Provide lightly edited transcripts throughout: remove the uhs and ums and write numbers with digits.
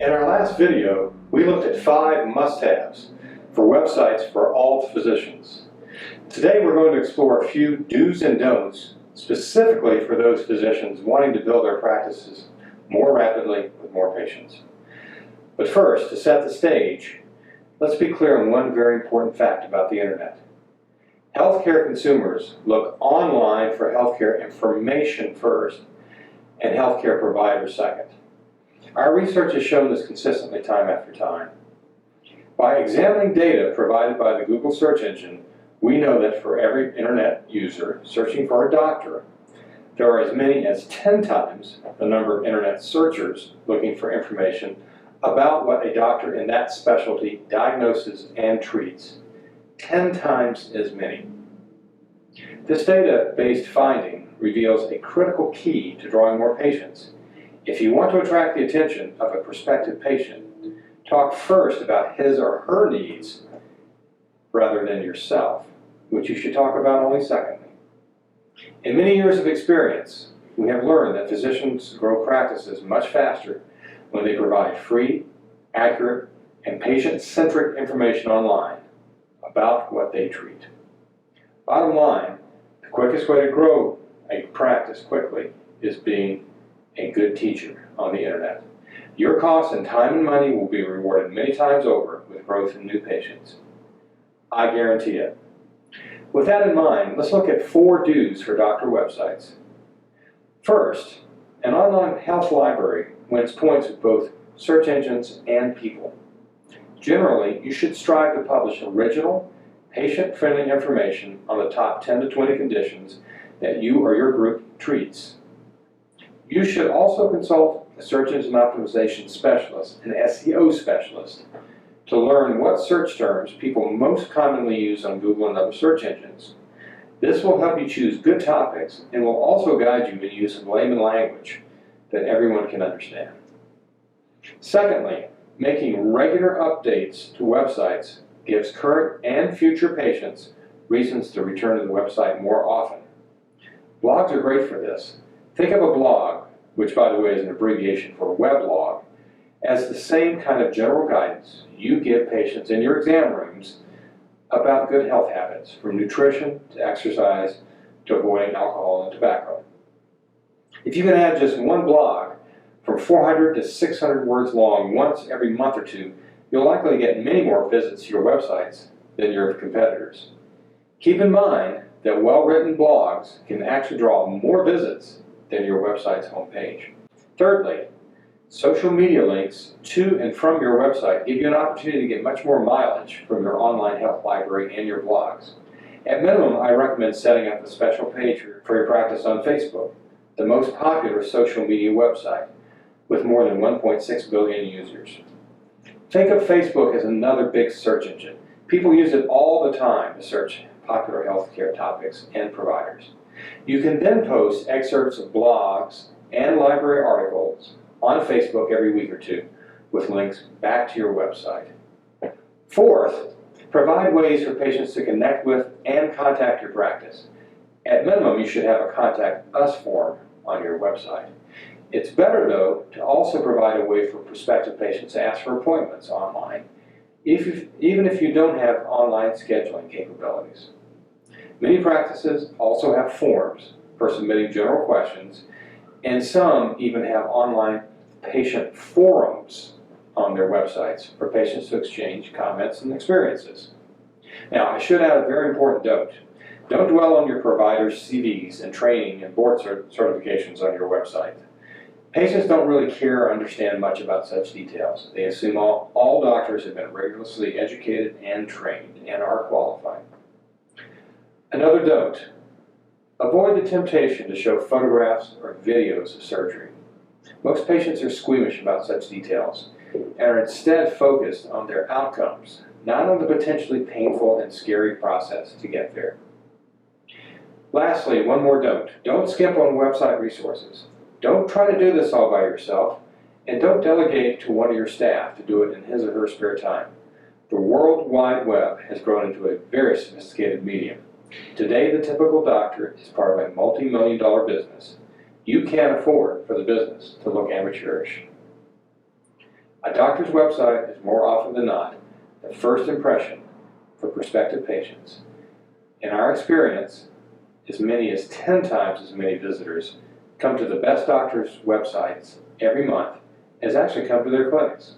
In our last video, we looked at 5 must-haves for websites for all physicians. Today we're going to explore a few do's and don'ts specifically for those physicians wanting to build their practices more rapidly with more patients. But first, to set the stage, let's be clear on one very important fact about the internet. Healthcare consumers look online for healthcare information first and healthcare providers second. Our research has shown this consistently time after time. By examining data provided by the Google search engine, we know that for every internet user searching for a doctor, there are as many as 10 times the number of internet searchers looking for information about what a doctor in that specialty diagnoses and treats. 10 times as many. This data-based finding reveals a critical key to drawing more patients. If you want to attract the attention of a prospective patient, talk first about his or her needs rather than yourself, which you should talk about only secondly. In many years of experience, we have learned that physicians grow practices much faster when they provide free, accurate, and patient-centric information online about what they treat. Bottom line, the quickest way to grow a practice quickly is being a good teacher on the internet. Your costs in time and money will be rewarded many times over with growth in new patients. I guarantee it. With that in mind, let's look at 4 do's for doctor websites. First, an online health library wins points with both search engines and people. Generally, you should strive to publish original, patient-friendly information on the top 10 to 20 conditions that you or your group treats. You should also consult a search engine optimization specialist, an SEO specialist, to learn what search terms people most commonly use on Google and other search engines. This will help you choose good topics and will also guide you in use of layman language that everyone can understand. Secondly, making regular updates to websites gives current and future patients reasons to return to the website more often. Blogs are great for this. Think of a blog, which by the way is an abbreviation for weblog, as the same kind of general guidance you give patients in your exam rooms about good health habits, from nutrition to exercise to avoiding alcohol and tobacco. If you can add just one blog from 400 to 600 words long once every month or two, you'll likely get many more visits to your websites than your competitors. Keep in mind that well-written blogs can actually draw more visits than your website's homepage. Thirdly, social media links to and from your website give you an opportunity to get much more mileage from your online health library and your blogs. At minimum, I recommend setting up a special page for your practice on Facebook, the most popular social media website, with more than 1.6 billion users. Think of Facebook as another big search engine. People use it all the time to search popular healthcare topics and providers. You can then post excerpts of blogs and library articles on Facebook every week or two with links back to your website. Fourth, provide ways for patients to connect with and contact your practice. At minimum, you should have a Contact Us form on your website. It's better, though, to also provide a way for prospective patients to ask for appointments online, even if you don't have online scheduling capabilities. Many practices also have forms for submitting general questions, and some even have online patient forums on their websites for patients to exchange comments and experiences. Now, I should add a very important note. Don't dwell on your provider's CVs and training and board certifications on your website. Patients don't really care or understand much about such details. They assume all doctors have been rigorously educated and trained and are qualified. Another don't. Avoid the temptation to show photographs or videos of surgery. Most patients are squeamish about such details and are instead focused on their outcomes, not on the potentially painful and scary process to get there. Lastly, one more don't. Don't skimp on website resources. Don't try to do this all by yourself, and don't delegate to one of your staff to do it in his or her spare time. The World Wide Web has grown into a very sophisticated medium. Today, the typical doctor is part of a multi-million-dollar business. You can't afford for the business to look amateurish. A doctor's website is more often than not the first impression for prospective patients. In our experience, as many as 10 times as many visitors come to the best doctors' websites every month as actually come to their clinics.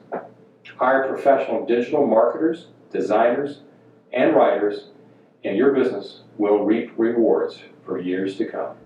Hire professional digital marketers, designers, and writers, and your business will reap rewards for years to come.